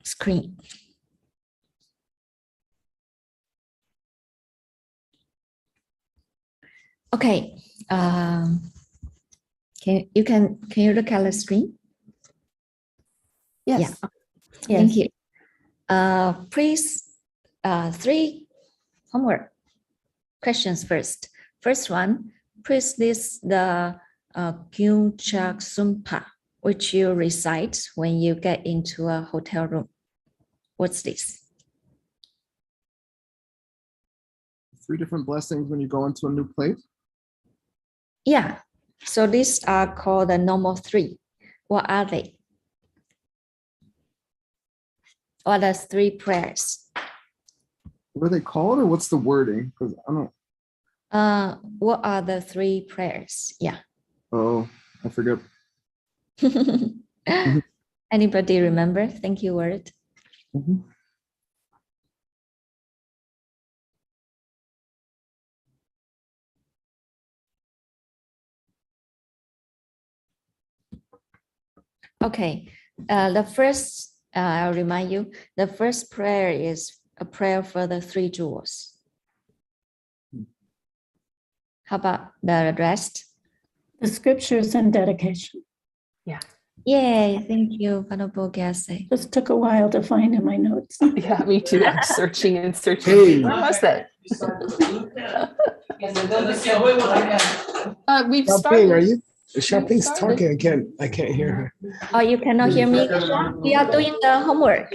screen. Okay. Can you look at the screen? Yes. Yeah. Yes. Thank you. Please, 3 homework questions first. First one, please list the Gyunchak Sumpa, which you recite when you get into a hotel room. What's this? 3 different blessings when you go into a new place. Yeah. So these are called the normal 3. What are they? What are the 3 prayers? What are they called, or what's the wording? Because I don't. What are the 3 prayers? Yeah. Oh, I forget. Anybody remember? Thank you word. Mhm. Okay. The first, I'll remind you, the first prayer is a prayer for the 3 jewels. How about the rest? The scriptures and dedication. Yeah. Yay, thank you, Venerable Gyatso. Just took a while to find in my notes. Yeah, me too. I'm searching and searching. Hey. Where was that? We've Xiaoping, started. are you? Xiaoping's started. talking. I can't hear her. Oh, you cannot hear me? We are doing the homework.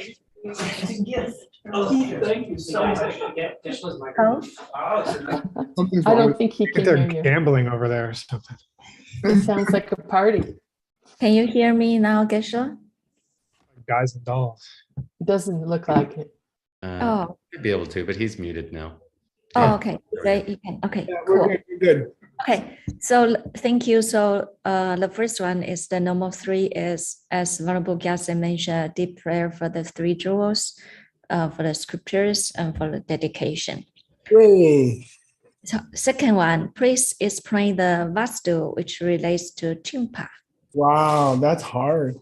Thank you so much. Oh, Something's I wrong don't with- think he If can they're hear you. gambling over there or something. It sounds like a party. can you hear me now, Geshe? Guys and dolls. It doesn't look like it. Oh. Might be able to, but he's muted now. Oh, okay. So you can. Okay, Yeah, cool. we're good. Okay, so thank you. So the first one is the normal 3 is, as Venerable Gyatso mentioned, a deep prayer for the 3 jewels, for the scriptures, and for the dedication. Yay. So second one, please explain the Vastu, which relates to Chimpa. Wow, that's hard.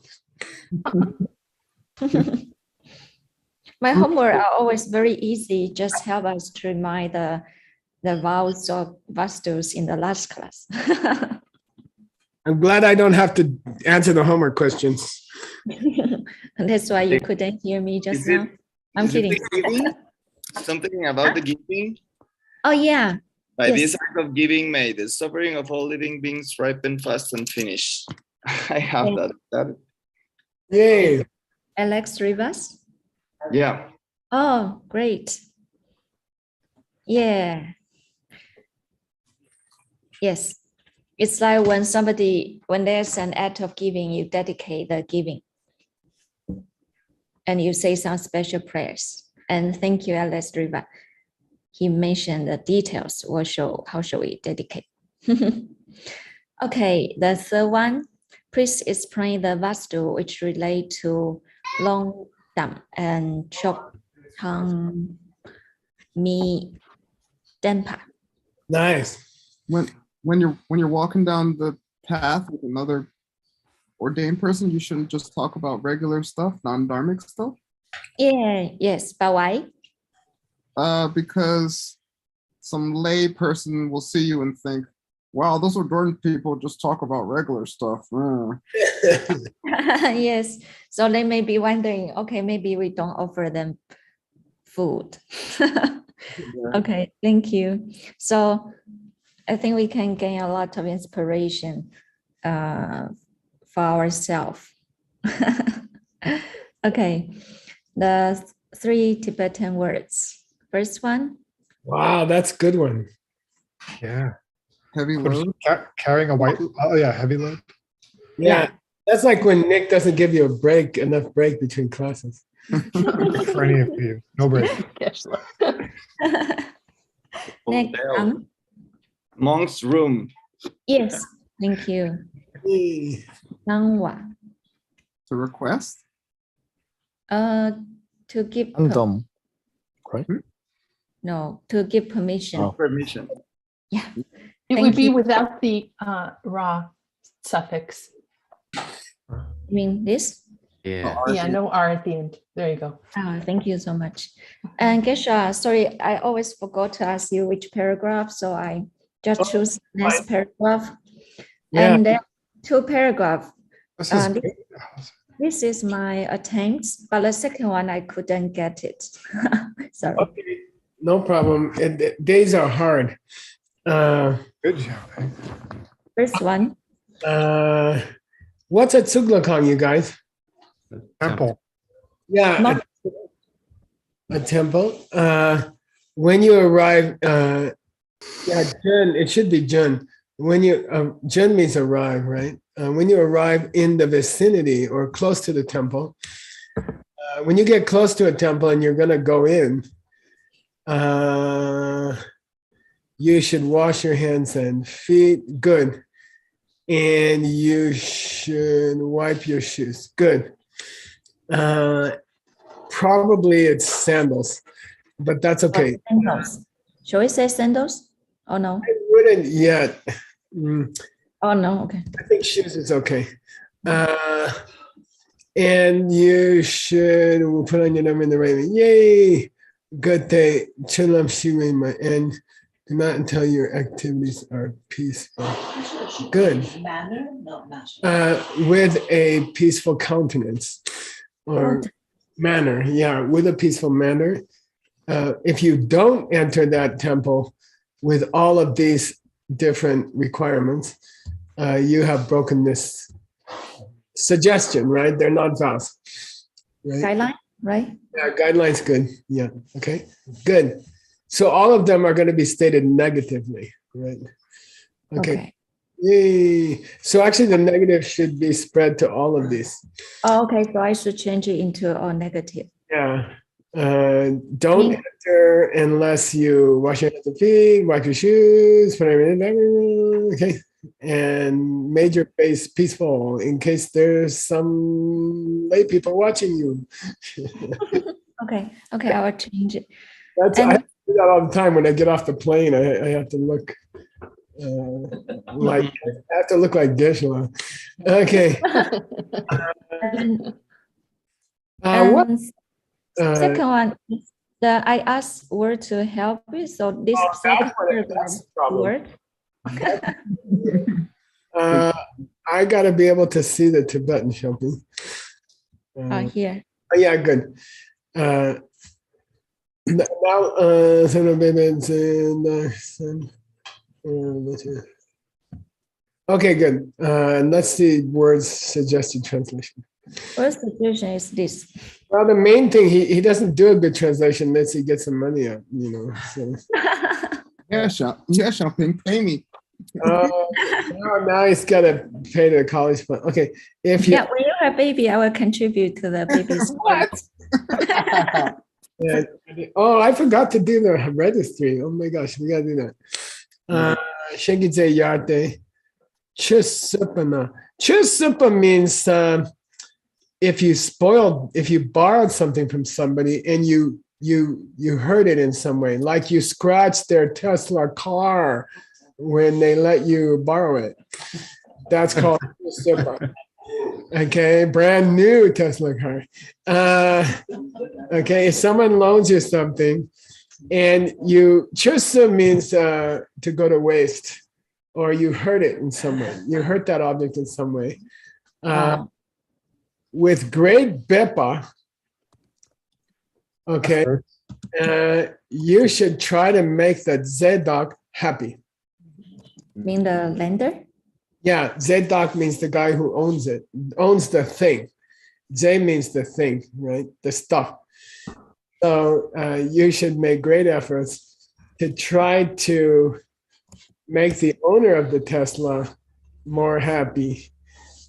My homework are always very easy. Just help us to remind the vows of Vastus in the last class. I'm glad I don't have to answer the homework questions. And that's why you couldn't hear me just Is now. it- I'm is it kidding. the giving? Something about the giving? Oh yeah. By Yes. this act of giving, may the suffering of all living beings ripen fast and finish. I have Yeah. that. Yay. Alex Rivas. Yeah. Oh, great. Yeah. Yes. It's like when there's an act of giving, you dedicate the giving. And you say some special prayers. And thank you, Alex Riva. He mentioned the details. How shall we dedicate? Okay, the third one, please explain the Vastu which relate to long dam and chok tang mi denpa. Nice. when you're walking down the path with another ordained person, you shouldn't just talk about regular stuff, non-dharmic stuff. Yeah, yes, but why? Because some lay person will see you and think, wow, those adorned people just talk about regular stuff. Yes, so they may be wondering, okay, maybe we don't offer them food. Okay, thank you. So I think we can gain a lot of inspiration for ourselves. Okay, the 3 Tibetan words. First one. Wow, that's a good one. Yeah. Heavy load. Carrying a white, oh yeah, heavy load. Yeah. Yeah. That's like when Nick doesn't give you enough break between classes. For any of you, no break. Next, Monk's room. yes, thank you. Yay. Nangwa. To request? To give Random, right? no, to give permission. Oh. Permission. Yeah. It Thank would be you. without the raw suffix. You mean this? Yeah. Yeah, no R at the end. There you go. Thank you so much. And Gesha, sorry, I always forgot to ask you which paragraph, so I just choose next paragraph. Yeah. And then 2 paragraph. This is This, great. this is my attempts, but the second one I couldn't get it. Sorry. Okay, no problem. Days are hard. Good job. First one. What's a tsuglakang, you guys? Temple. Yeah, Not- a temple. When you arrive, yeah, Jun, it should be Jun. When you Jun means arrive, right? When you arrive in the vicinity or close to the temple, when you get close to a temple and you're gonna go in, you should wash your hands and feet. Good. And you should wipe your shoes. Good. Probably it's sandals, but that's okay. Sandals. Shall we say sandals? Oh no. I wouldn't yet. Oh no. Okay. I think shoes is okay. And you should put on your number in the right way. Yay! Good day. Chulam Shiwema. And do not until your activities are peaceful. Good. With a peaceful countenance or manner. Yeah, with a peaceful manner. If you don't enter that temple with all of these different requirements, you have broken this suggestion, right? They're not vows. Right? Guideline, right? Yeah, guidelines good. Yeah. Okay. Good. So all of them are going to be stated negatively, right? Okay. Yay. So actually the negative should be spread to all of these. Oh, okay. So I should change it into all negative. Yeah. Don't enter unless you wash your hands and feet, wipe your shoes, okay. And made your face peaceful in case there's some lay people watching you. Okay. Okay. I will change it. I have to do that all the time when I get off the plane. I have to look like I have to look like Geshela. Okay. What? Second one is I asked word to help you. So this second word. I got to be able to see the Tibetan shopping. Here. Yeah, good. Okay, good. Let's see words suggested translation. First suggestion is this. Well, the main thing, he doesn't do a good translation unless he gets some money up, you know. So. Yeah, shopping, pay me. Now he's got to pay the college fund. Okay, if you when you have a baby, I will contribute to the baby's What? Yeah. Oh, I forgot to do the registry. Oh my gosh, we gotta do that. Shengite yarte. Chisupana. Chisupa means if you borrowed something from somebody and you hurt it in some way, like you scratched their Tesla car when they let you borrow it. That's called chisupa. Okay, brand new Tesla car. Okay, if someone loans you something and you chusa means to go to waste, or you hurt it in some way. You hurt that object in some way. With great bepa, okay, you should try to make the zedok happy. Mean the lender? Yeah, zedok means the guy who owns it, owns the thing. Z means the thing, right? The stuff. So you should make great efforts to try to make the owner of the Tesla more happy.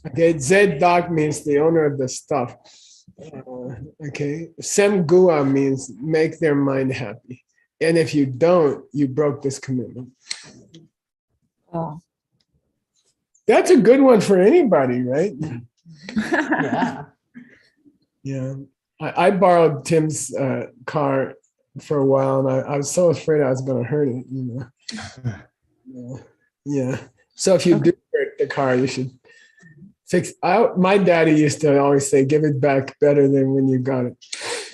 Okay, zedok means the owner of the stuff. Okay, semgua means make their mind happy. And if you don't, you broke this commitment. Oh. That's a good one for anybody, right? Yeah. Yeah. I borrowed Tim's car for a while, and I was so afraid I was going to hurt it, you know. Yeah. So if you do hurt the car, you should fix. My daddy used to always say, "Give it back better than when you got it."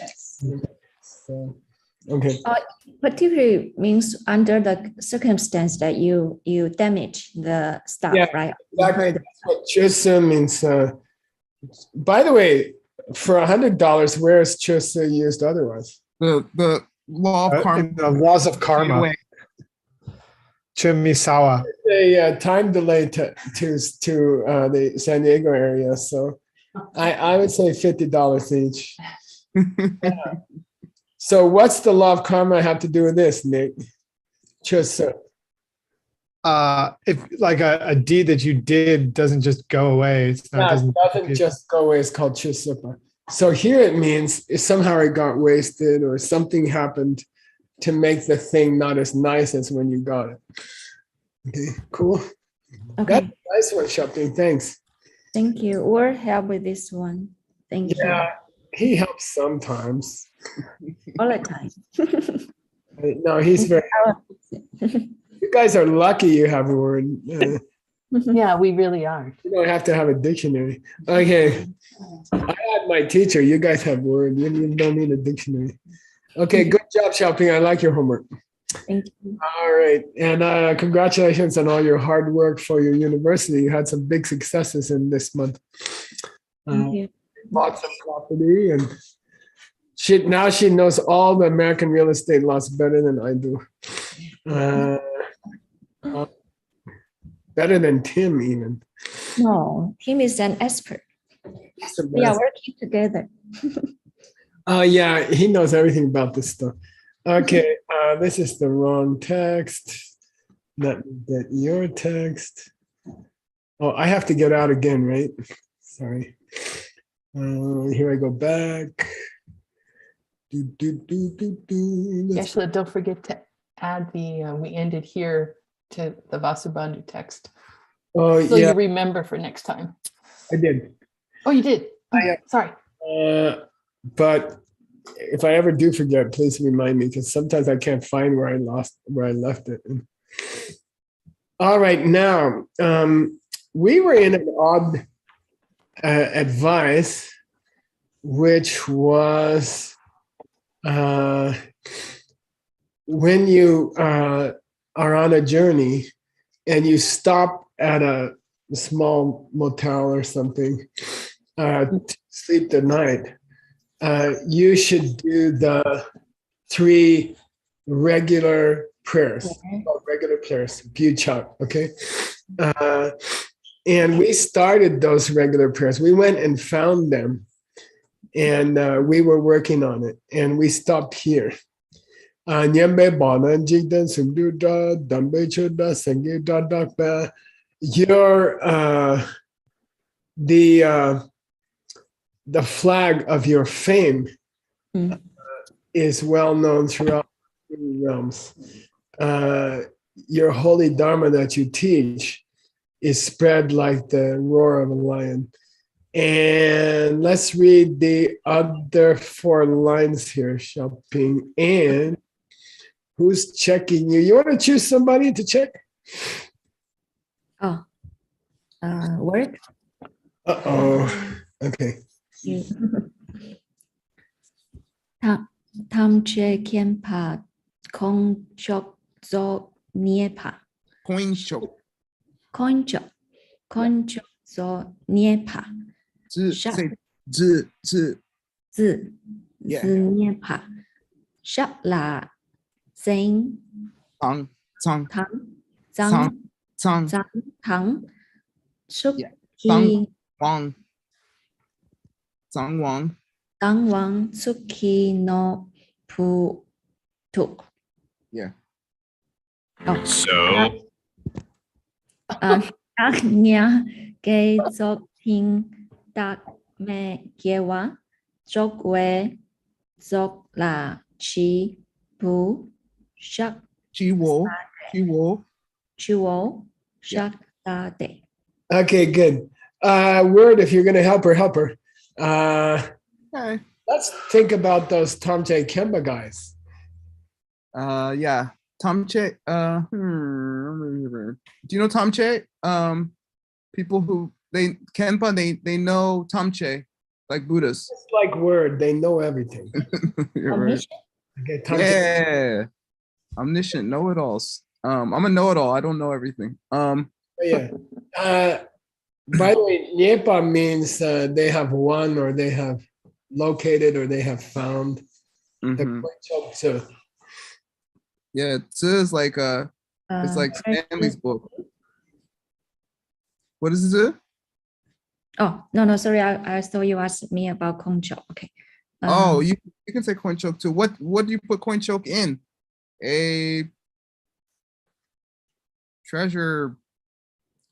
Yes. So, okay. Particularly means under the circumstance that you damage the stuff, Yeah, right? Exactly. That's what chusa means. By the way, for $100, where is chusa used otherwise? The law of karma. In the laws of karma. Wait, Chimisawa. A time delay to the San Diego area, so I would say $50 each. So what's the law of karma have to do with this, Nick? Chusa. If like a deed that you did doesn't just go away, it's not Yeah, it doesn't just go away. It's called chusupa. So here it means if somehow it got wasted or something happened to make the thing not as nice as when you got it. Okay, cool. Okay, That's a nice one, Shopping. Thanks. thank you. Or help with this one. Thank Yeah, he helps sometimes. you. All the time. No, he's very. You guys are lucky you have a word. Yeah, we really are. You don't have to have a dictionary. Okay. I had my teacher. You guys have word. You don't need a dictionary. Okay, good job, Shopping. I like your homework. Thank you. All right. And congratulations on all your hard work for your university. You had some big successes in this month. Thank you. Bought some property and now she knows all the American real estate laws better than I do. Better than Tim even. No, Tim is an expert. We are working together. Yeah, he knows everything about this stuff. Okay, this is the wrong text. Let me get your text. Oh, I have to get out again, right? Sorry. Here I go back. Actually, don't forget to add the, we ended here to the Vasubandhu text. Oh, So yeah, you remember for next time. I did. Oh, you did? Oh, sorry. But if I ever do forget, please remind me because sometimes I can't find where I left it. All right, now we were in an odd advice, which was when you are on a journey and you stop at a small motel or something to sleep the night, you should do the 3 regular prayers. Regular prayers, Buchak, okay? And we started those regular prayers. We went and found them, and we were working on it, and we stopped here. Nyembe bana jigdan sumduda dambe choda sangida dakba. Your the flag of your fame is well known throughout the realms. Your holy dharma that you teach is spread like the roar of a lion. And let's read the other 4 lines here, Shopping. And who's checking you? You want to choose somebody to check? Oh, work. Uh-oh. Okay. You. Tam che kienpa kong chok zo niepa. coin show. Kong chok zo niepa. 字 Shut. say 字 Zi Yeah. niepa. Shap la zeng 藏 藏 tang zang 藏 tang suk Yeah. ki 王 藏王 tang wang suki no pu tu. Yeah. Oh. So Nya ge zok ting dak me gewa zok we zok la chi pu shak 鸡我 chuo shak da de. Okay, good. Word, if you're going to help her, help her. Okay. Let's think about those Tom J. Kemba guys. Yeah. Tom Che. Do you know Tom Che? People who they Kenpa, they know Tamche, like Buddhists. It's like word, they know everything. You're right. Omniscient? Okay, time to- Yeah. Omniscient, know-it-alls. I'm a know-it-all. I don't know everything. yeah. By the way, Niepa means they have won or they have located or they have found. The Mhm. Kwenchok Tzu. Yeah, Tzu is like it's like Stanley's book. What is it? Oh, no, sorry. I thought you asked me about Kongcho. Okay. Oh, you can say coin choke too. What do you put coin choke in? A treasure.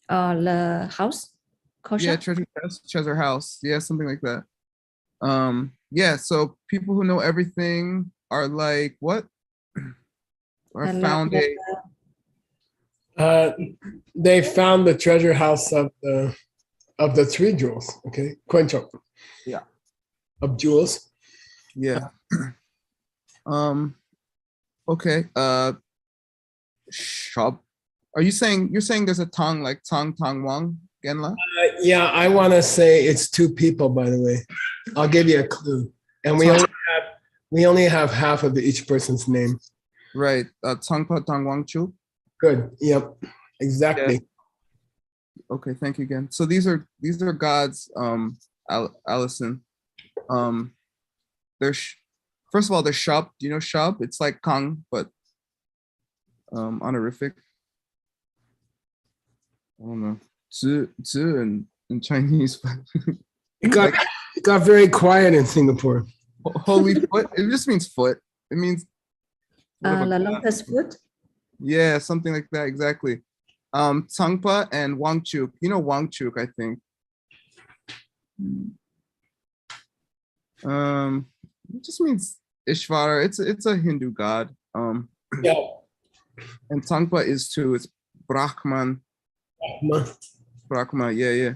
The house? Yeah, Kosha? treasure house. Yeah, something like that. Yeah, so people who know everything are like what? Or found They found the treasure house of the three jewels. Okay, Kwenchok. Yeah. Of jewels. yeah. Okay. Shop. Are you saying there's a tongue like Tang Tang Wang Genla? Yeah, I want to say it's two people. By the way, I'll give you a clue, and we only have half of each person's name. Right. Tang Pa Tang Wang Chu. Good. Yep. Exactly. Okay, thank you again. So these are gods, Alison. They're first of all, they're shop. Do you know shop? It's like Kang, but honorific. I don't know. Zhu in Chinese. It got very quiet in Singapore. Holy foot. It just means foot. It means The lotus foot? yeah, something like that. Exactly. Tsangpa and Wangchuk. You know Wangchuk, I think. It just means Ishvara. It's a Hindu god. Yeah. And Tsangpa is too. It's Brahman. Brahma. Yeah.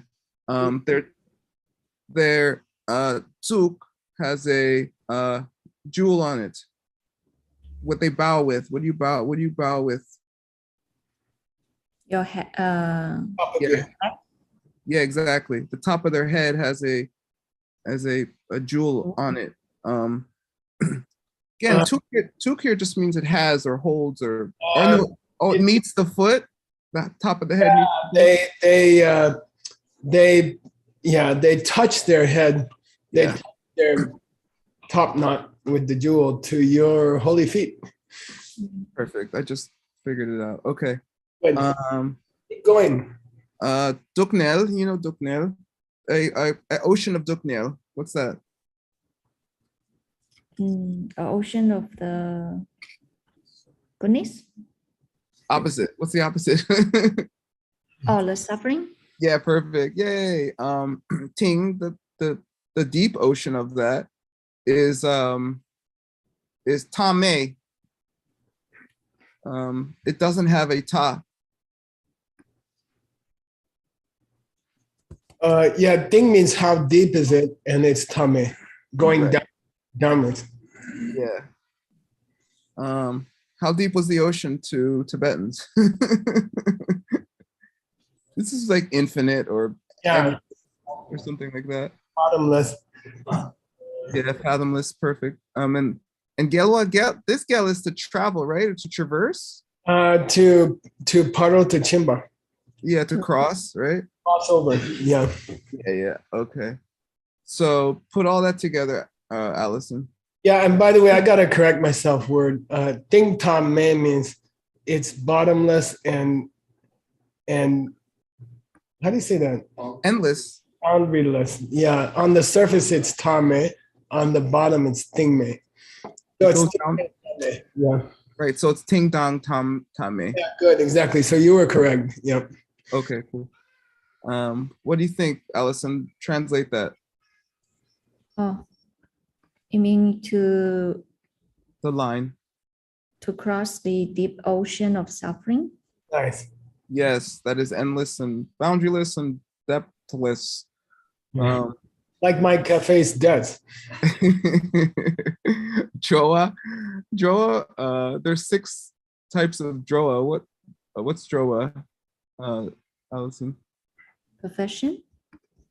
Their Tsuk has a jewel on it. What they bow with. What do you bow with? Your head. Yeah, exactly. The top of their head has a jewel on it. Again, tuk here just means it has or holds or no, it meets the foot. The top of the head. They touch their head. They Yeah. touch their top knot with the jewel to your holy feet. Perfect. I just figured it out. Okay. Good. Keep going. Duknel, you know Duknel, a ocean of Duknel. What's that? Ocean of the goodness? Opposite. What's the opposite? Oh, the suffering? Yeah, perfect. Yay. Ting, the deep ocean of that is Tame. It doesn't have a ta. Ding means how deep is it, and it's tame, going Right. downwards. Yeah. How deep was the ocean to Tibetans? This is like infinite or or something like that. Bottomless. Yeah, fathomless, perfect. And Gelwa, this Gel is to travel, right? Or to traverse? To Paro to Chimba. Yeah, to cross, right? Crossover. Yeah. Yeah. Okay. So put all that together, Alison. Yeah, and by the way, I gotta correct myself. Word Ding Tam Me means it's bottomless and how do you say that? Endless. Boundaryless. Yeah, on the surface it's Tame, on the bottom it's Ding Me. So It goes it's down. yeah. Right. So it's Ting Dong Tam Tame. Yeah, good, exactly. So you were correct. Yep. Okay, cool. What do you think, Alison? Translate that. Oh, you mean to The line. cross the deep ocean of suffering? Nice. Yes, that is endless and boundaryless and depthless. Like my cafe's does. Droa. There's 6 types of Droa. What's Droa, Alison? Profession?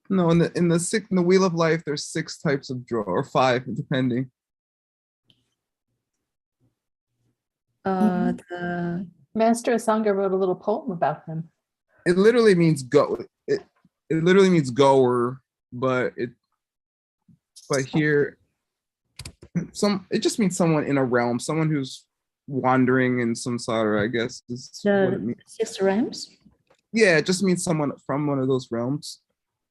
No, in the Wheel of Life, there's 6 types of draw, or 5, depending. The Master Asanga wrote a little poem about them. It literally means go. It literally means goer, but here, it just means someone in a realm, someone who's wandering in samsara, I guess is what it the means. 6 realms. Yeah, it just means someone from one of those realms.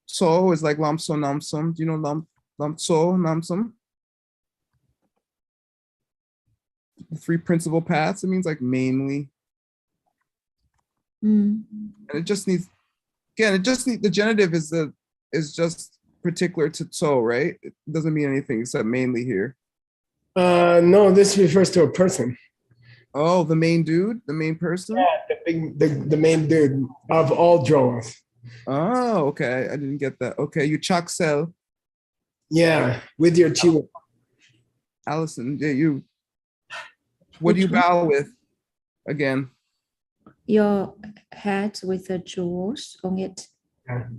So is like lamso namsum. Do you know lamso namsum? The 3 principal paths. It means like mainly, Mm. and it just needs. Again, the genitive is just particular to so, right? It doesn't mean anything except mainly here. No, this refers to a person. Oh, the main dude, the main person. The main dude of all Droas. Oh, okay. I didn't get that. Okay, you chuck sell, Yeah, with your chiwa. Alison. Yeah, you. What do you bow with? Again. Your head with the jewels on it.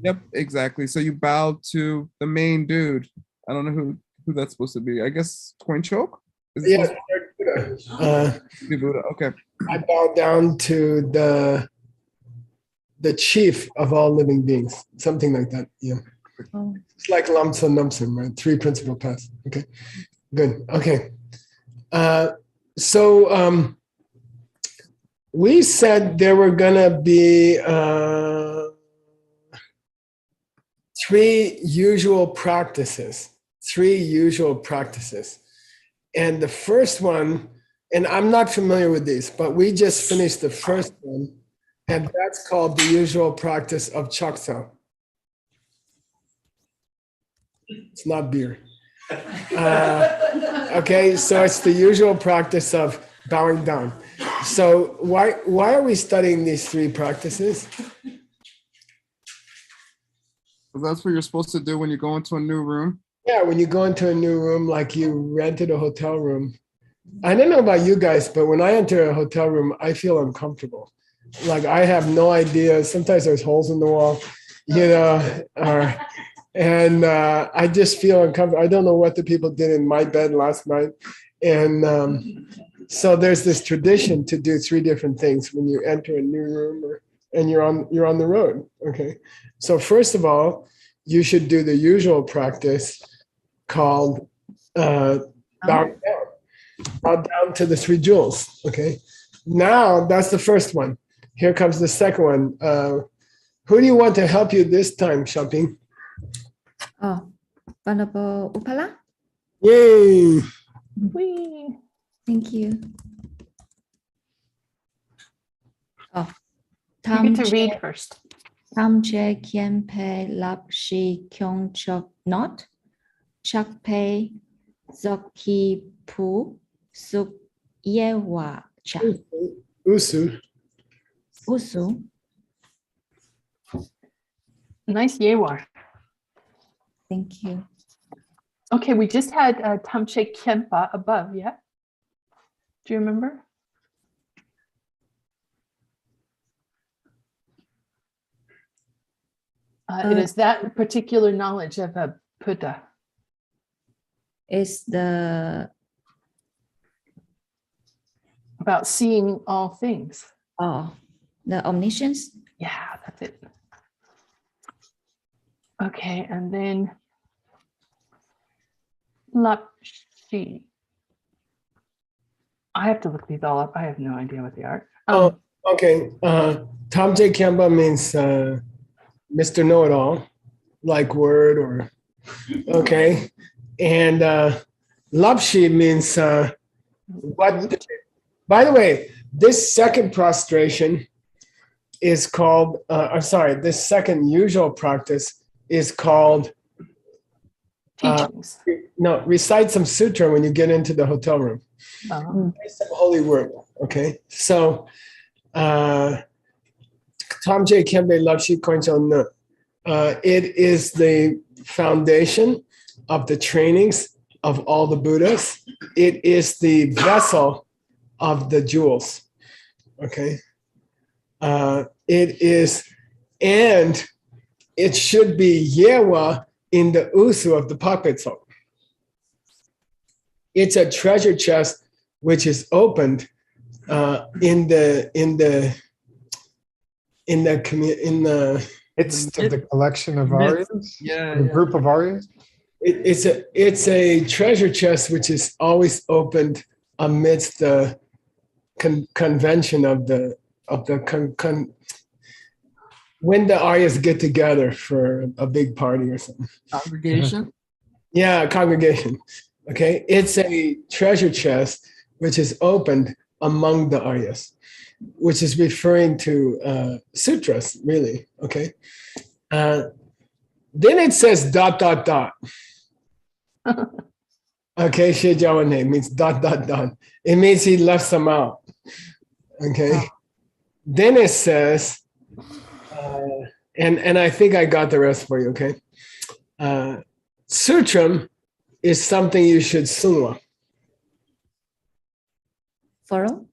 Yep, exactly. So you bow to the main dude. I don't know who that's supposed to be. I guess Coin Choke? Is it Yeah, supposed to be Buddha? Okay. I bow down to the chief of all living beings, something like that. Yeah, Oh. it's like Lamsa Namsum, right? 3 principal paths. Okay, good. Okay, so we said there were gonna be 3 usual practices. 3 usual practices, and the first one. And I'm not familiar with these, but we just finished the first one, and that's called the usual practice of chaksa. It's not beer. Okay, so it's the usual practice of bowing down. So why are we studying these 3 practices? That's what you're supposed to do when you go into a new room. Yeah, when you go into a new room, like you rented a hotel room. I don't know about you guys, but when I enter a hotel room, I feel uncomfortable. Like I have no idea. Sometimes there's holes in the wall, and I just feel uncomfortable. I don't know what the people did in my bed last night. And so there's this tradition to do 3 different things when you enter a new room and you're on the road. Okay. So first of all, you should do the usual practice called bowing down. Bow down to the 3 jewels. Okay. Now that's the first one. Here comes the second one. Who do you want to help you this time, Shopping? Oh, Venerable Upala. Yay! Whee! Thank you. Oh, You get to read first. Tam che kien pe lap shi kyong chok not. Chak pe zoki pu suk yewa cha. Usu. Usu. Nice yewar. Thank you. Okay, we just had Tamche Khenpa above, yeah? Do you remember? It is that particular knowledge of a Buddha. Is the About seeing all things. the omniscience? Yeah, that's it. Okay, and then Lapshi. I have to look these all up. I have no idea what they are. Okay. Tom J. Kemba means Mr. Know-It-All, like word or okay. And Lapshi means what? By the way, this second prostration is called, this second usual practice is called teachings. Recite some sutra when you get into the hotel room. Oh. Some holy word. Okay. So Tam J Kembe Lakshi Koincho No. It is the foundation of the trainings of all the Buddhas. It is the vessel of the jewels. Okay. It is, and it should be Yewa in the Usu of the Paketso. It's a treasure chest which is opened in the It's the collection of arias, Yeah, the yeah. group of arias. it's a treasure chest which is always opened amidst the convention of the when the arias get together for a big party or something. Congregation. Yeah, congregation. Okay, it's a treasure chest which is opened among the aryas, which is referring to sutras, really. Okay. Then it says ... Okay, Shejawane means ... It means he left some out. Okay. Then it says, and I think I got the rest for you. Okay. Sutram is something you should sunwa. Follow?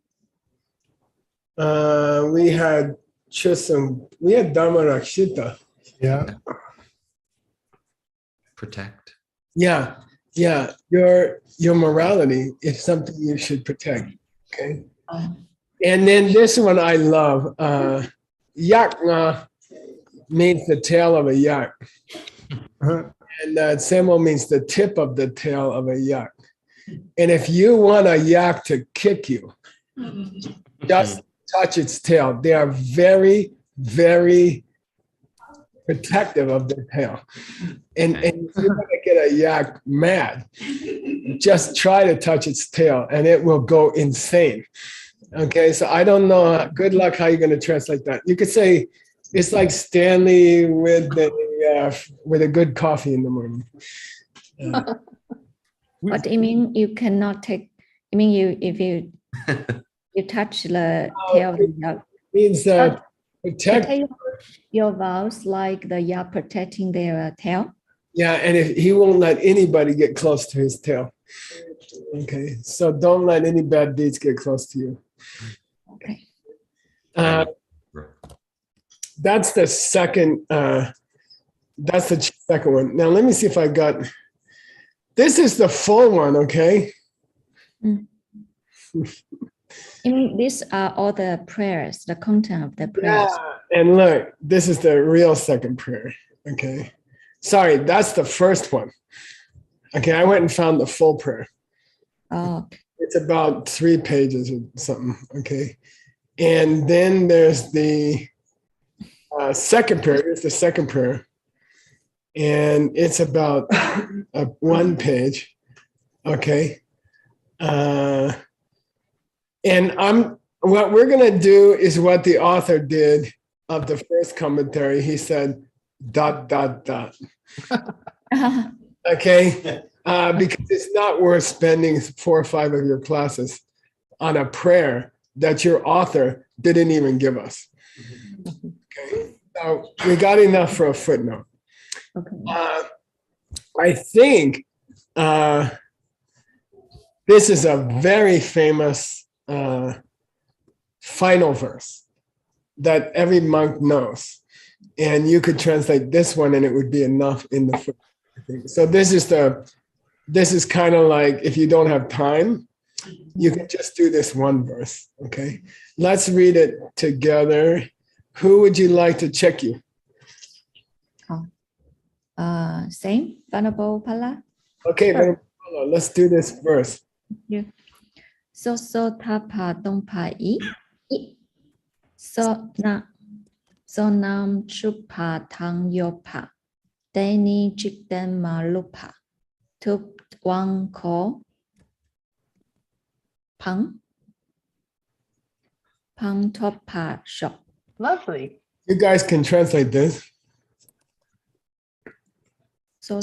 We had Chusum, we had Dharma Rakshita. Yeah. Protect. Yeah, yeah. Your morality is something you should protect. Okay. And then this one I love. Yakna means the tail of a yak. And Semo means the tip of the tail of a yak. And if you want a yak to kick you, just touch its tail. They are very, very protective of their tail. And if you want to get a yak mad, just try to touch its tail and it will go insane. Okay, so I don't know. Good luck how you're going to translate that. You could say it's like Stanley with a good coffee in the morning. What do you mean you cannot take? I mean if you touch the tail of the yak, Means protect. your vows like the yak protecting their tail. Yeah, and if he won't let anybody get close to his tail. Okay, so don't let any bad deeds get close to you. Okay. That's the second. That's the second one. Now let me see if I got. This is the full one. Okay. I mean, these are all the prayers, the content of the prayers. Yeah, and look, this is the real second prayer. Okay. Sorry, that's the first one. Okay, I went and found the full prayer. Oh, It's about 3 pages or something. Okay. And then there's the second prayer. Here's the second prayer. And it's about 1 page. Okay. And what we're going to do is what the author did of the first commentary. He said, ... Okay. Because it's not worth spending 4 or 5 of your classes on a prayer that your author didn't even give us. Okay. So we got enough for a footnote. okay. I think this is a very famous final verse that every monk knows. And you could translate this one and it would be enough in the footnote, I think. So this is kind of like, if you don't have time, you can just do this one verse, okay? Let's read it together. Who would you like to check you? Same, Venerable Pala. Okay, then, let's do this verse. So tapa dompa I. So nam chupa tang yopa. Deni jikden malupa. Tup wang ko. Pang topa shop. Lovely. You guys can translate this. So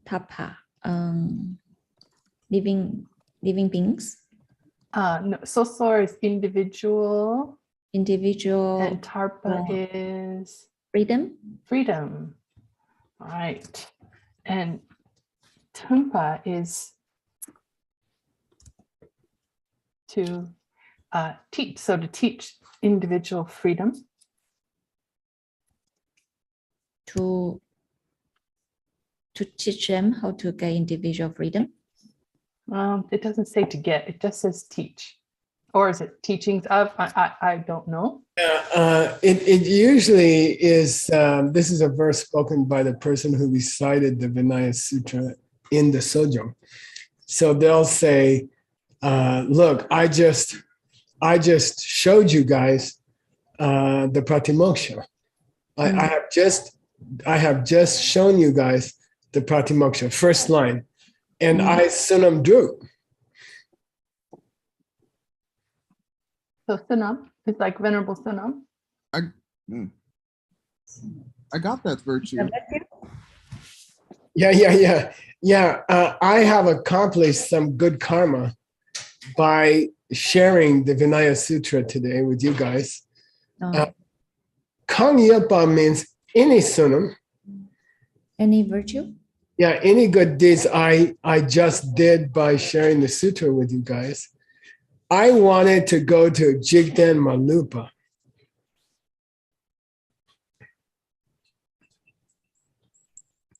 tapa, living beings, No, Sosor is individual individual and Tarpa is freedom, freedom. All right. And Tumpa is to teach. So to teach individual freedom. to teach them how to get individual freedom? It doesn't say to get, it just says teach. Or is it teachings of? I don't know. It usually is, this is a verse spoken by the person who recited the Vinaya Sutra in the Sojong. So they'll say, look, I just showed you guys the Pratimoksha. I have just shown you guys the Pratimoksha, first line, and I Sunam Drew. So Sunam, it's like Venerable Sunam. I got that virtue. Yeah. I have accomplished some good karma by sharing the Vinaya Sutra today with you guys. Kang Yapa means any sunam. Any virtue? Yeah, any good deeds I just did by sharing the sutra with you guys. I wanted to go to Jigdan Malupa.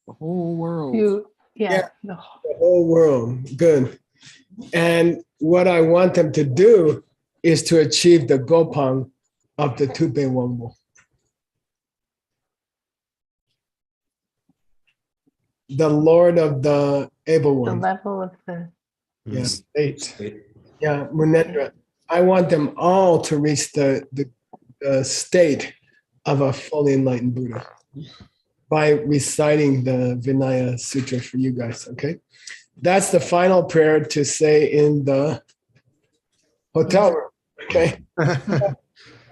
The whole world. The whole world. Good. And what I want them to do is to achieve the Gopang of the Tupe Wangbo. The Lord of the Able The One. level of the State. Yeah, Munendra. I want them all to reach the state of a fully enlightened Buddha by reciting the Vinaya Sutra for you guys, okay? That's the final prayer to say in the hotel room, okay?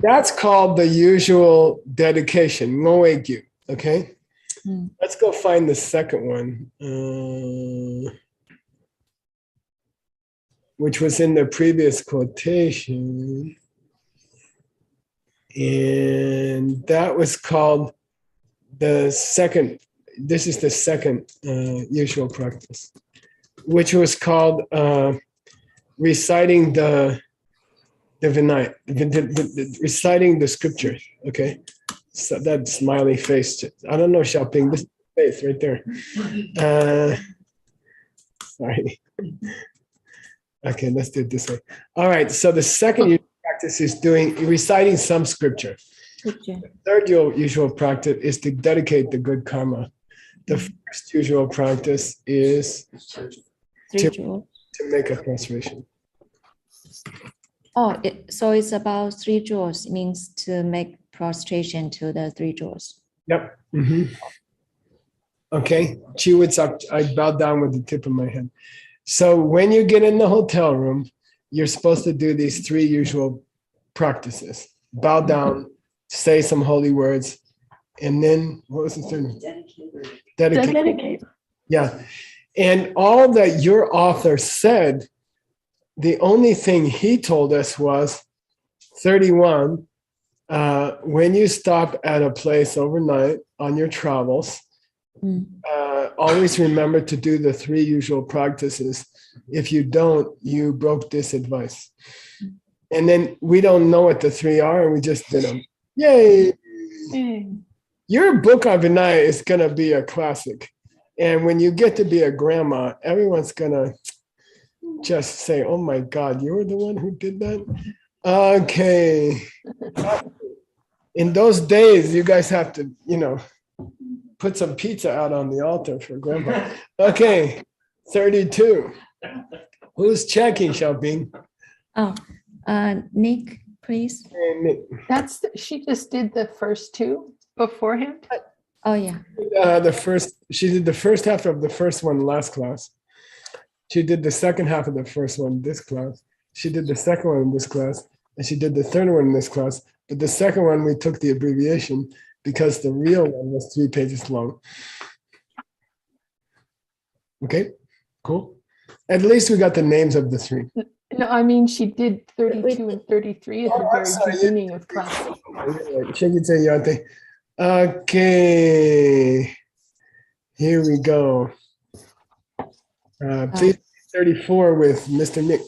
That's called the usual dedication, Ngoegyu, okay? Let's go find the second one, which was in the previous quotation. And that was called the second, this is the second usual practice, which was called reciting the Vinaya, reciting the scripture, okay? So that smiley face, I don't know, Xiaoping, this face right there. Sorry. Okay, let's do it this way. All right, so the second usual practice is reciting some scripture. The third usual practice is to dedicate the good karma. The first usual practice is to make a prostration. Oh, so it's about 3 jewels, means to make prostration to the 3 jewels. Yep. Okay, I bow down with the tip of my head. So when you get in the hotel room, you're supposed to do these 3 usual practices. Bow down, say some holy words, and then, what was the third one? Dedicate. Yeah. And all that your author said, the only thing he told us was 31, when you stop at a place overnight on your travels, always remember to do the 3 usual practices. If you don't, you broke this advice. And then we don't know what the 3 are, and we just did them. Yay! Your book on Vinaya is going to be a classic. And when you get to be a grandma, everyone's going to just say, oh my God, you were the one who did that? Okay. In those days, you guys have to, put some pizza out on the altar for grandpa. Okay, 32. Who's checking, Xiaoping? Oh, Nick, please. Nick. She just did the first 2 beforehand. Oh, yeah. She did the first half of the first one last class. She did the second half of the first one this class. She did the second one in this class, and she did the third one in this class. But the second one, we took the abbreviation because the real one was 3 pages long. Okay, cool. At least we got the names of the 3. No, I mean, she did 32 and 33 at the very beginning of class. Okay, here we go. Please 34 with Mr. Nick.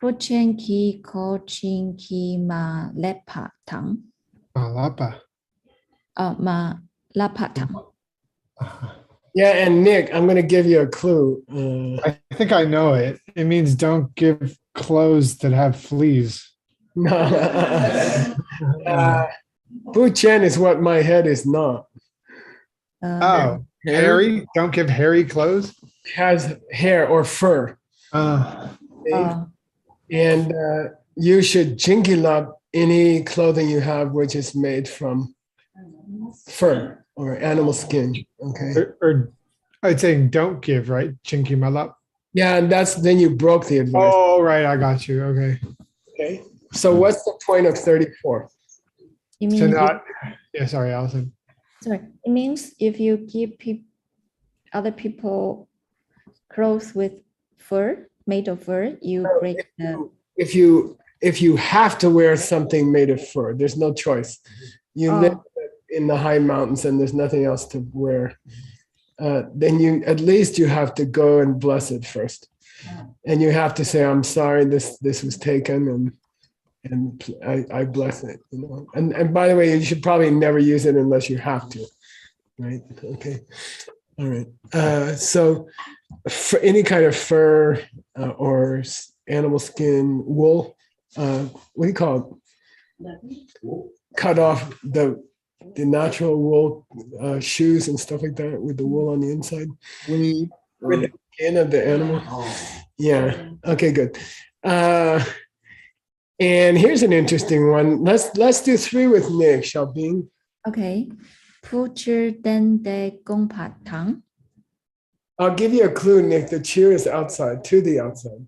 Puchen ki ko chin ki ma lepa tang. Malapa. Ma lapatang. Yeah, and Nick, I'm going to give you a clue. I think I know it. It means don't give clothes that have fleas. No. Bu Chen is what my head is not. Oh, hairy? Don't give hairy clothes? Has hair or fur. Uh, And you should jinkilap any clothing you have which is made from fur or animal skin. Okay. Or I'd say don't give, right? Chinky malap. Yeah, and then you broke the advice. Oh, right. I got you. Okay. Okay. So what's the point of 34? it means So not, yeah, sorry, Alison. sorry. It means if you give other people clothes with fur, made of fur, you break the. If you have to wear something made of fur, there's no choice. You live in the high mountains and there's nothing else to wear. Then you at least you have to go and bless it first, and you have to say, "I'm sorry, this was taken, and I bless it." You know. And by the way, you should probably never use it unless you have to, right? Okay, all right. So for any kind of fur or animal skin, wool, what do you call it? Cut off the natural wool shoes and stuff like that with the wool on the inside. With the skin of the animal. Yeah. Okay, good. And here's an interesting one. Let's do 3 with Nick, Xiaobing. Okay. Future then de gong pat tang. I'll give you a clue, Nick. The cheer is outside, to the outside.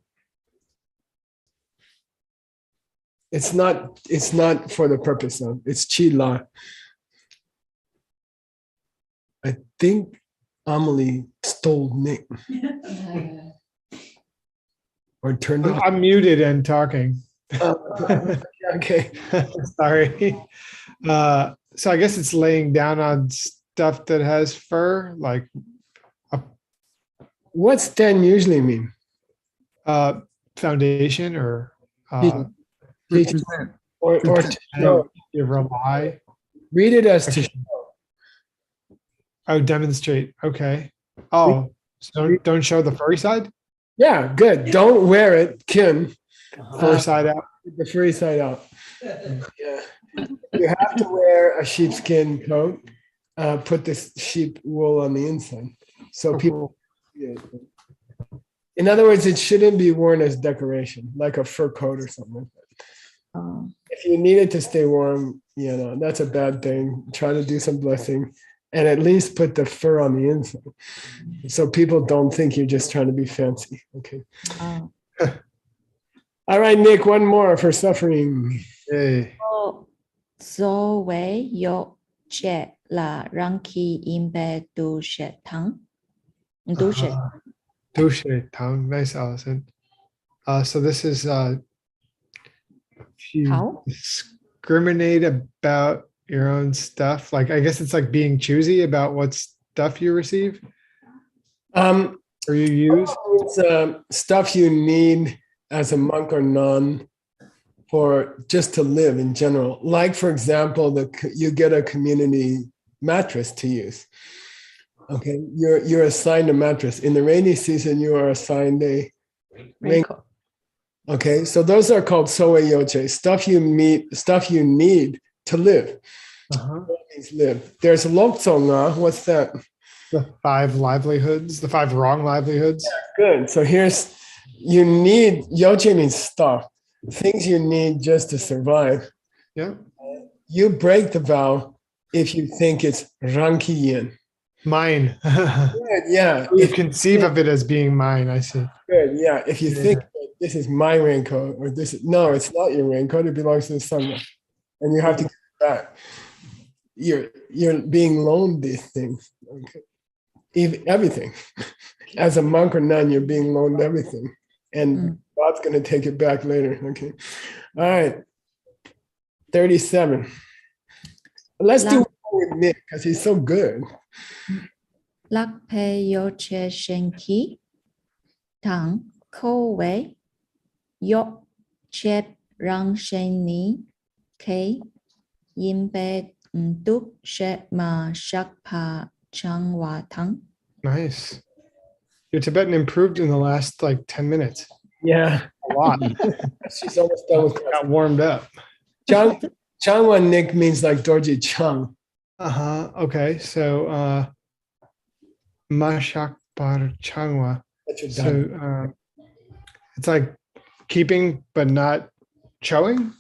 It's not for the purpose of, it's chi la. I think Amelie stole Nick. Or turned it. I'm muted and talking. Okay. Sorry. So I guess it's laying down on stuff that has fur, like What's then usually mean? foundation or Or to show. you rely. Read it as to show. Oh, demonstrate. Okay. Oh, so don't show the furry side? Yeah, good. Don't wear it, Kim. Fur side out. The furry side out. Yeah. You have to wear a sheepskin coat. Put this sheep wool on the inside. So people. In other words, it shouldn't be worn as decoration, like a fur coat or something like that. If you need it to stay warm, that's a bad thing. Try to do some blessing and at least put the fur on the inside. So people don't think you're just trying to be fancy. Okay. All right, Nick, one more for suffering. Hey. Zhou wei yo che la ranki imbe du she tang. Du she. Douche tongue. Nice, Alison. So this is if you How? discriminate about your own stuff. Like I guess it's like being choosy about what stuff you receive or you use. It's stuff you need as a monk or nun for just to live in general. Like, for example, you get a community mattress to use. Okay, you're assigned a mattress. In the rainy season, you are assigned a raincoat. Okay, so those are called soe yoche, stuff you need to live. Live. There's lopsonga. What's that? The 5 livelihoods, the 5 wrong livelihoods. Yeah, good. So you need, yoche means stuff, things you need just to survive. Yeah. You break the vow if you think it's ranki yin. Mine. Good, yeah. You conceive of it as being mine, I see. Good, yeah. If you think that this is my raincoat or no, it's not your raincoat, it belongs to the sun. And you have to get it back. You're being loaned these things. Okay. Everything. As a monk or nun, you're being loaned everything. And God's going to take it back later. Okay. All right. 37. Let's do with Nick because he's so good. Lak pe yo che shenki tang ko wei yo che rang shen ni ke yin be tuk she ma shakpa changwa tang. Nice. Your Tibetan improved in the last like 10 minutes. Yeah, A lot. she's almost done with Got warmed up. Changwa Nick means like Dorji Chung. Uh-huh. Okay. So Mashakpar Changwa. That's your So done. it's like keeping but not showing.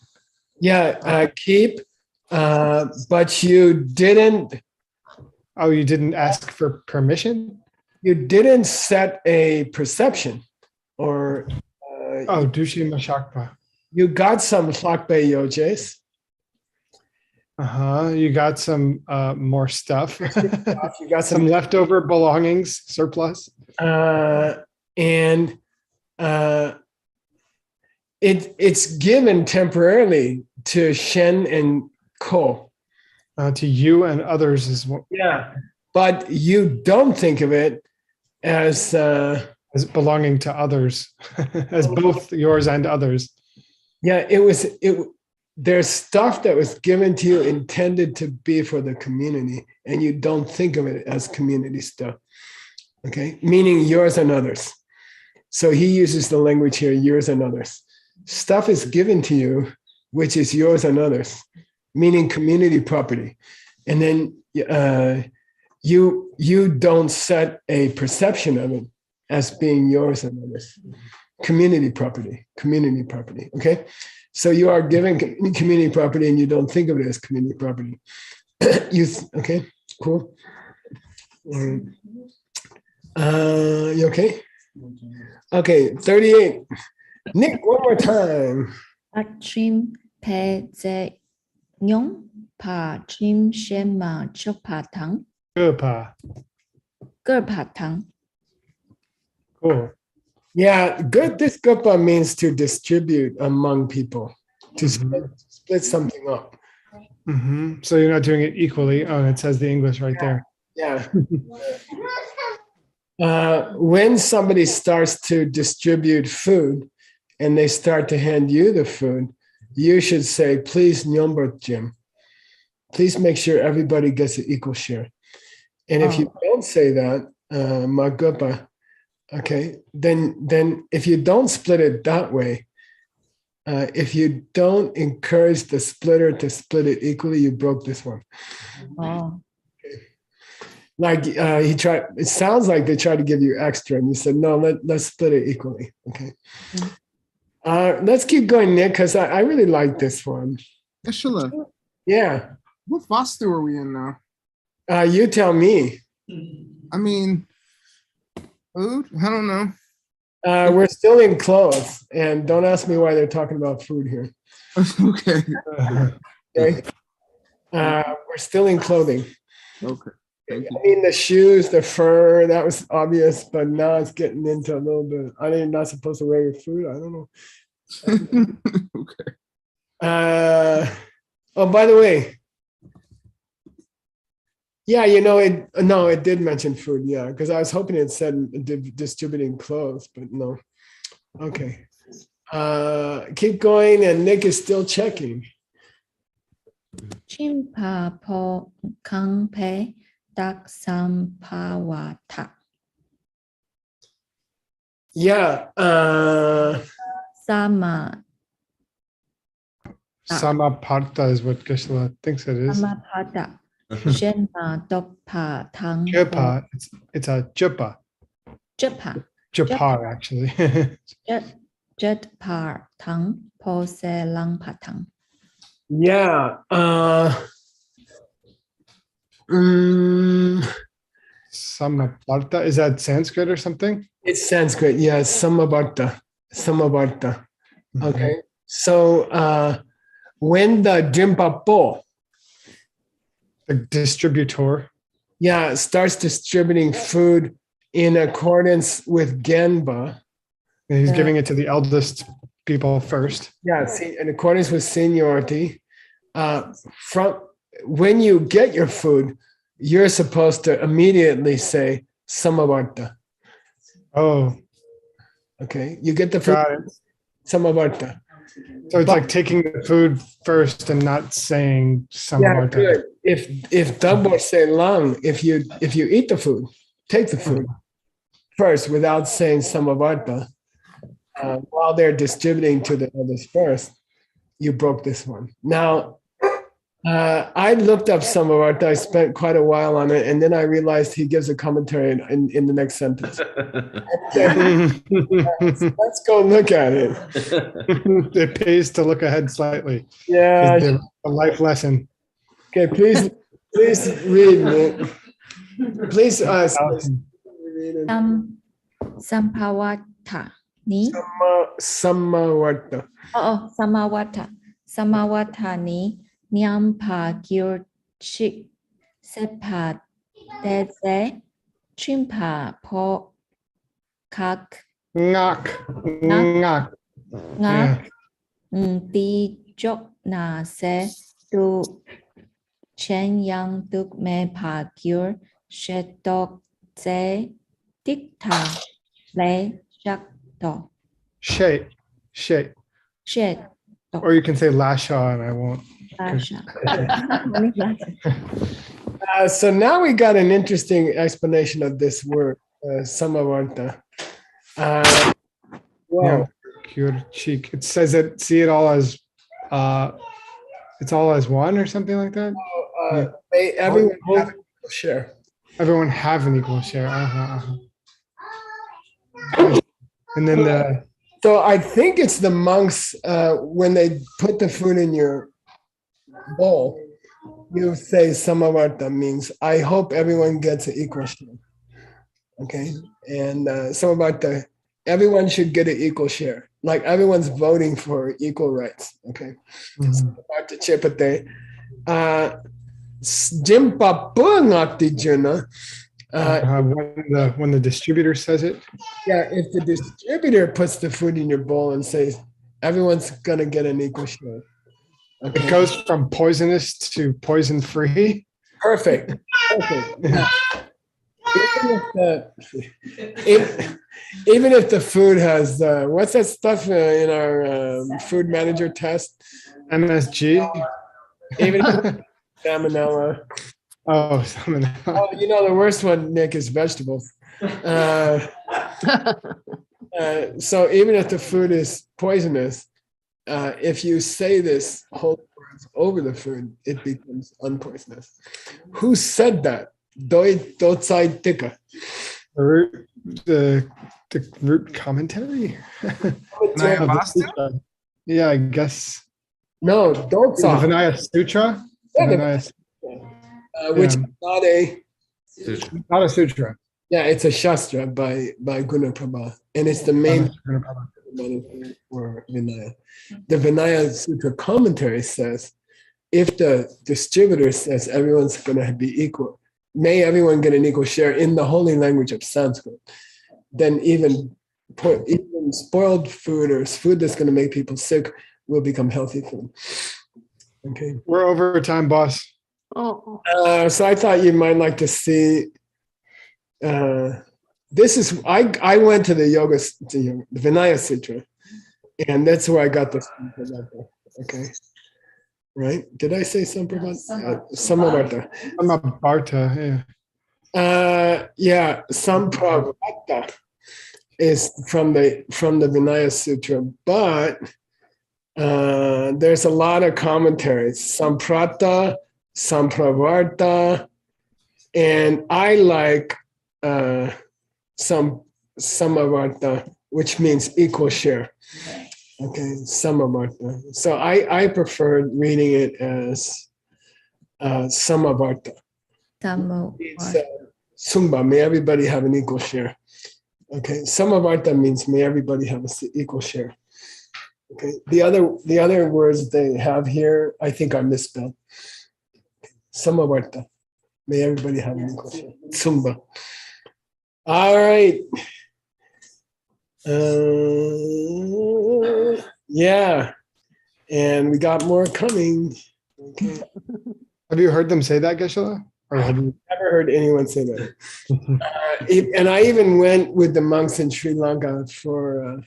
Yeah, keep, but you didn't Oh, you didn't ask for permission? set a perception, or Oh, Dushi Mashakpa. you got some Lakbe Yojes. Uh-huh. You got some more stuff. You got Some some, leftover belongings, surplus. and it's given temporarily to Shen and Ko. To you and others is what Yeah, but you don't think of it as as belonging to others, as both yours and others. yeah. There's stuff that was given to you intended to be for the community, and you don't think of it as community stuff. Okay, meaning yours and others. So he uses the language here, yours and others. Stuff is given to you, which is yours and others, meaning community property. And then you don't set a perception of it as being yours and others. Community property. Okay. So you are given community property and you don't think of it as community property. Okay, cool. You okay? Okay, 38. Nick, one more time. Achim pe ze nyong pa chim shen ma chok pa tang. Gurpa. Ger pa tang. Cool. Yeah, good. This gupa means to distribute among people, to split something up. Mhm. So you're not doing it equally. Oh, it says the English right there. Yeah. When somebody starts to distribute food and they start to hand you the food, you should say, please, Nyomber Jim, please make sure everybody gets an equal share. And if you don't say that, Magupa, okay, then if you don't split it that way, if you don't encourage the splitter to split it equally, you broke this one. Oh. Like he tried, it sounds like they tried to give you extra, and you said, no, let's split it equally. Okay. Let's keep going, Nick, because I really like this one. Ishila, Yeah. what vastu are we in now? You tell me. I mean, food? I don't know. We're still in clothes, and don't ask me why they're talking about food here. Okay. Okay. We're still in clothing. Okay. Thank I you. mean, the shoes, the fur, that was obvious, but now it's getting into a little bit. Are they not supposed to wear your food? I don't know. Okay. Oh, by the way, yeah, it did mention food, yeah, because I was hoping it said distributing clothes, but no. Okay. Keep going, and Nick is still checking. Chim pa po kang pe tak sam pa wa ta. Yeah. Sama Samaparta is what Geshe-la thinks it is. sama pa ta. Shen ma dok pa tang. Jupa. It's a jupa. Jepa. Jupar, actually. Jet pa tang po se lang pa tang. Yeah. Samaparta. Is that Sanskrit or something? It's Sanskrit. Yeah, Samavarta. Okay. So when the Jimpapo, The distributor. yeah, starts distributing food in accordance with Genba, And he's giving it to the eldest people first. yeah, see, in accordance with seniority, from when you get your food, you're supposed to immediately say Samavarta. Oh, Okay, you get the food, got it. Samavarta. So it's like taking the food first and not saying some Yeah, of good. If double say lang, if you eat the food, take the food first without saying samavarta, while they're distributing to the others first, you broke this one. Now, I looked up samavarta. I spent quite a while on it, and then I realized he gives a commentary in the next sentence. Let's go look at it. It pays to look ahead slightly. Yeah. It's a life lesson. Okay, please read it. Please Alison. read it. Sampawata ni. Samavarta. Samawata. Samawata ni nyampa gyurchik sepa deze chimpa po kak Ngak. Ngak. ngak di jok na se tu chen yang tuk me pa gyur shetok ze dikta le shak to Shay. shet Or you can say Lasha and I won't. Asha. So now we got an interesting explanation of this word, samavarta. Wow. Cheek. It says it. See it all as. It's all as one or something like that. May everyone have an equal share. Everyone have an equal share. And then the. So I think it's the monks when they put the food in your bowl, you say samavarta means I hope everyone gets an equal share. Okay, and samavarta, everyone should get an equal share. Like everyone's voting for equal rights. Okay, samavarta chepate. Jimpa pungati juna. When the distributor says it. Yeah, if the distributor puts the food in your bowl and says everyone's gonna get an equal share. Okay. It goes from poisonous to poison free. Perfect. Even if the food has what's that stuff in our food manager test? MSG. Even if salmonella. Oh, salmonella. Oh, you know the worst one, Nick, is vegetables. So even if the food is poisonous, if you say this whole words over the food, it becomes unpoisonous. Who said that? Doi dotsai tika. The root commentary. Yeah, I guess. No, The dotsai. Vinaya Sutra. Yeah, Vinaya, which Yeah. is not a. not a sutra. Yeah, it's a shastra by Gunaprabha, and it's the main for Vinaya. The Vinaya Sutra commentary says, if the distributor says everyone's going to be equal, may everyone get an equal share in the holy language of Sanskrit, then even spoiled food or food that's going to make people sick will become healthy food. Okay. We're over time, boss. Oh, So I thought you might like to see. This is I went to the Vinaya Sutra, and that's where I got this. Okay, right? Did I say Sampravarta? Samavarta. Samavarta, yeah. Yeah, Sampravarta is from the Vinaya Sutra, but there's a lot of commentaries. Samprata, Sampravarta, and I like Samavarta, which means equal share. Okay, Samavarta. So I prefer reading it as Samavarta. It's Sumba, may everybody have an equal share. Okay, Samavarta means may everybody have an equal share. Okay, the other words they have here, I think are misspelled. Samavarta, may everybody have an equal share. Sumba. All right. Yeah, and we got more coming. Okay. Have you heard them say that, Geshe-la? Or have you? Never heard anyone say that. And I even went with the monks in Sri Lanka for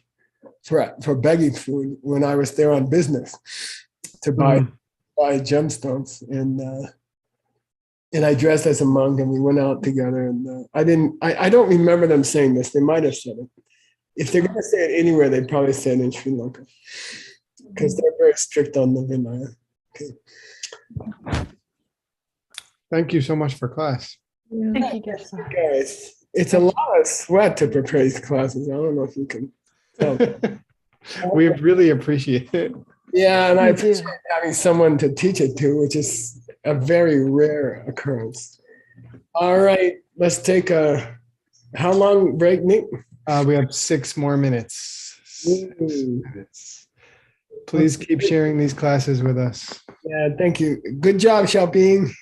for begging food when I was there on business to buy gemstones, and I dressed as a monk, and we went out together. And I don't remember them saying this. They might have said it. If they're going to say it anywhere, they probably say it in Sri Lanka because they're very strict on the Vinaya. Okay. Thank you so much for class. Thank you, Geshe. Guys, it's a lot of sweat to prepare these classes. I don't know if you can tell. We really appreciate it. Yeah, and I Me too. appreciate having someone to teach it to, which is a very rare occurrence. All right, let's take a how long break, Nick? We have 6 more minutes. 6 Ooh. minutes. Please keep sharing these classes with us. Yeah, thank you. Good job, Xiaoping.